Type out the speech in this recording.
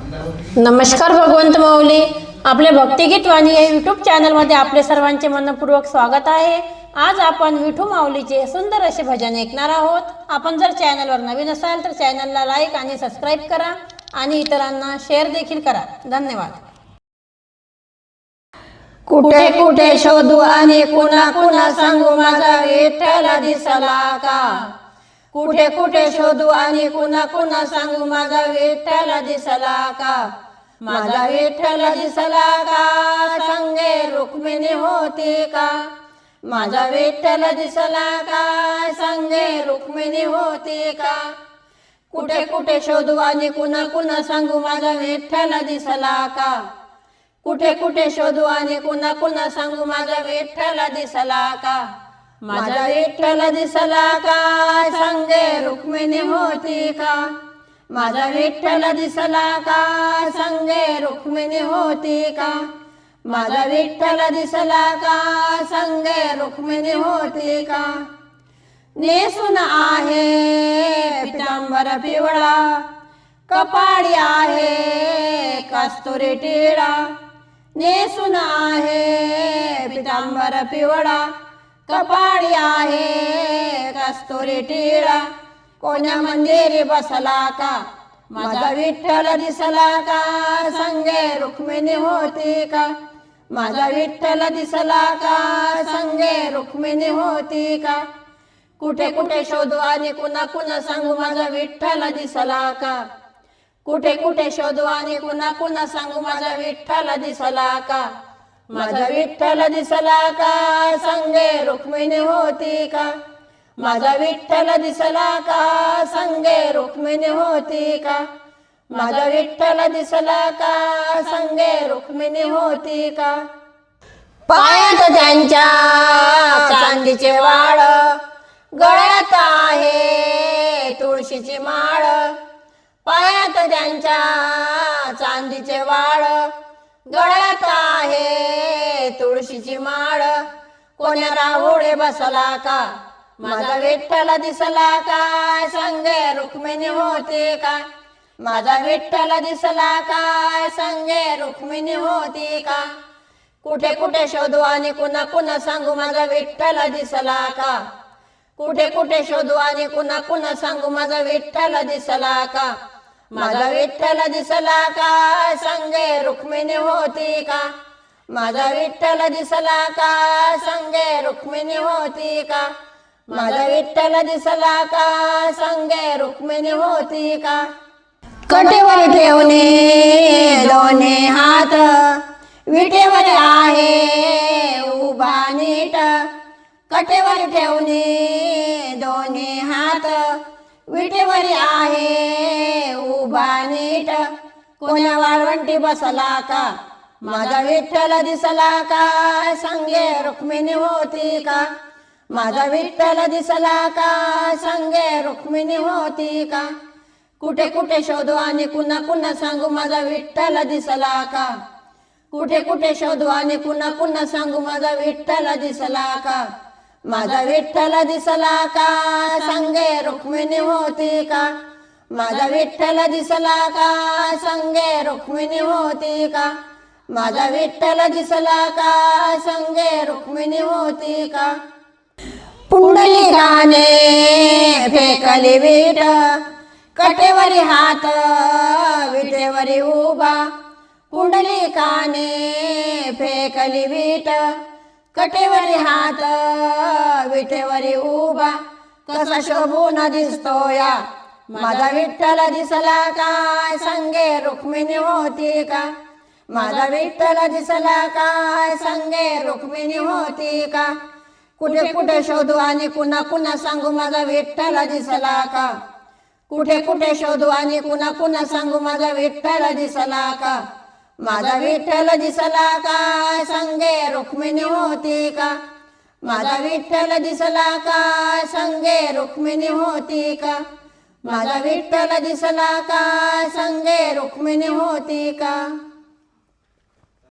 नमस्कार भगवंत माऊली, आपले भक्तिगीत वाणी या यूट्यूब चॅनलमध्ये आपले सर्वांचे मनपूर्वक स्वागत आहे। आज आपण विठू माऊलीचे सुंदर असे भजन ऐकणार आहोत। आपण जर चॅनलवर नवीन असाल तर चॅनलला लाईक आणि सबस्क्राईब करा आणि इतरांना शेअर देखील करा। धन्यवाद। कुठे कुठे शोधू आणि कुणा कुणा सांगू माझा विठ्ठल दिसला का। कुठे कुठे शोधू आणि कुणा कुणा सांगू माझा विठ्ठल दिसला का। माझा विठ्ठल दिसला का, संगे रुक्मिणी होती का। माझा विठ्ठल दिसला का, संगे रुक्मिणी होती का। कुठे कुठे शोधू आणि कुणा कुणा सांगू माझा विठ्ठल दिसला का। कुठे कुठे शोधू आणि कुणा कुणा सांगू माझा विठ्ठल दिसला का। माझा विठ्ठल दिसला का, संगे रुक्मिणी होती का। माझा विठ्ठल दिसला का, संगे रुक्मिणी होती का। माझा विठ्ठल दिसला का, संगे रुक्मिणी होती का। नेसून आहे पितांबर पिवळा, कपाळी आहे कस्तुरी टिळा। नेसून आहे पितांबर पिवळा, कपाळी आहे कस्तुरी टिळा। कोण्या मंदिरी बसला का, माझा विठ्ठल दिसला का, संगे रुक्मिणी होती का। माझा विठ्ठल दिसला का, संगे रुक्मिणी होती का। कुठे कुठे शोधू आणि कुणा कुणा सांगू माझा विठ्ठल दिसला का। कुठे कुठे शोधू आणि कुणा कुणा सांगू माझा विठ्ठल दिसला का। माझा विठ्ठल दिसला का, संगे रुक्मिणी होती का। माझा विठ्ठल दिसला का, संगे रुक्मिणी होती का। माझा विठ्ठल दिसला का, संगे रुक्मिणी होती का। पायात त्यांच्या चांदीचे वाळ, गळ्यात आहे तुळशीची माळ। पायात त्यांच्या चांदीचे वाळ, गळ्यात आहे तुळशीची माळ। कोण्या राहुळे बसला का, माझा विठ्ठल दिसला का, संगे रुक्मिणी होती का। माझा विठ्ठल दिसला का, संगे रुक्मिणी होती का। कुठे कुठे शोधू आणि कुणा कुणा सांगू माझा विठ्ठल दिसला का। कुठे कुठे शोधू आणि कुणा कुणा सांगू माझा विठ्ठल दिसला का। माझा विठ्ठल दिसला का, संगे रुक्मिणी होती का। माझा विठ्ठल दिसला का, संगे रुक्मिणी होती का। माझा विठ्ठल दिसला का, संगे रुक्मिणी होती का। कटेवर ठेवणे दोन्ही हात, विटेवर आहे उभा नीट। कटेवर ठेवणे दोन्ही हात, विटेवर आहे उभा नीट। कोण्या वाळवंटी बसला का, माझा विठ्ठल दिसला का, संगे रुक्मिणी होती का। माझा विठ्ठल दिसला का, संगे रुक्मिणी होती का। कुठे कुठे शोधू आणि कुणा कुणा सांगू माझा विठ्ठल दिसला का। कुठे कुठे शोधू आणि कुणा कुणा सांगू माझा विठ्ठल दिसला का। माझा विठ्ठल दिसला का, संगे रुक्मिणी होती का। माझा विठ्ठल दिसला का, संगे रुक्मिणी होती का। माझा विठ्ठल दिसला का, संगे रुक्मिणी होती का। पुंडलिकाने फेकली विट, कटेवरी हात विटेवरी उभा। पुंडलिकाने फेकली विट, कटेवरी हात विटेवरी उभा। कसा शोभून दिसतोया, माझा विठ्ठल दिसला का, संगे रुक्मिणी होती का। माझा विठ्ठल दिसला का, संगे रुक्मिणी होती का। कुठे कुठे शोधू आणि कुणा कुणा सांगू माझा विठ्ठल दिसला का। कुठे कुठे शोधू आणि कुणा कुणा सांगू माझा विठ्ठल दिसला का। माझा विठ्ठल दिसला का, संगे रुक्मिणी होती का। माझा विठ्ठल दिसला का, संगे रुक्मिणी होती का। माझा विठ्ठल दिसला का, संगे रुक्मिणी होती का।